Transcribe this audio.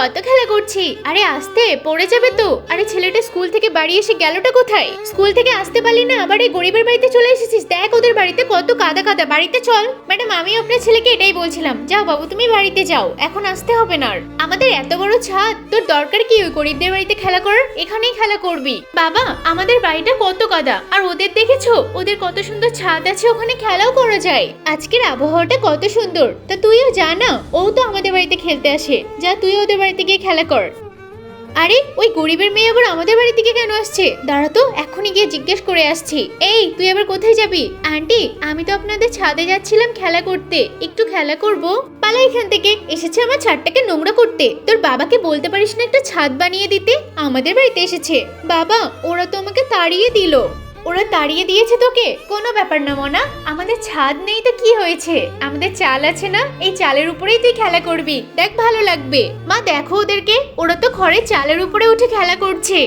কত খেলা করছি। আরে আসতে পড়ে যাবে তো। আরে ছেলেটা স্কুল থেকে বাড়ি এসে গেলটা কোথায়? স্কুল থেকে আসতে পারলি না, আবার এই গরিবের বাড়িতে চলে এসেছিস। দেখ ওদের বাড়িতে কত কাদা কাদা, বাড়িতে চল। ম্যাডাম আমি আপনার ছেলেকে এটাই বলছিলাম, যাও বাবু তুমি বাড়িতে যাও, এখন আসতে হবে না। আমাদের এত বড় ছাদ, তোর দরকার কি ওই গরিবদের বাড়িতে খেলা করার? এখানেই খেলা করবি। বাবা আমাদের বাড়িটা কত কাদা, আর ওদের দেখেছো ওদের কত সুন্দর ছাদ আছে, ওখানে খেলাও করা যায়। আজকের আবহাওয়াটা কত সুন্দর। তা তুইও যা না, ও তো আমাদের বাড়িতে খেলতে আসে, যা তুই ওদের বাড়িতে গিয়ে খেলা কর। আরে ওই গরিবের মেয়ে আবার আমাদের বাড়ি থেকে কেন আসছে? দাঁড়া তো, এখনই গিয়ে জিজ্ঞেস করে আসছি। এই তুই আবার কোথায় যাবি? আন্টি আমি তো আপনাদের ছাদে যাচ্ছিলাম খেলা করতে, একটু খেলা করব। পালা এখান থেকে, এসেছে আমার ছাদটাকে নোংরা করতে। তোর বাবাকে বলতে পারিস না একটা ছাদ বানিয়ে দিতে? আমাদের বাড়িতে এসেছে। বাবা ওরা তো আমাকে তাড়িয়ে দিল। ওরা তাড়িয়ে দিয়েছে তোকে? কোনো ব্যাপার না মনা, আমাদের ছাদ নেই তো কি হয়েছে, আমাদের চাল আছে না, এই চালের উপরেই তুই খেলা করবি, দেখ ভালো লাগবে। মা দেখো ওদেরকে, ওরা তো খড়ের চালের উপরে উঠে খেলা করছে।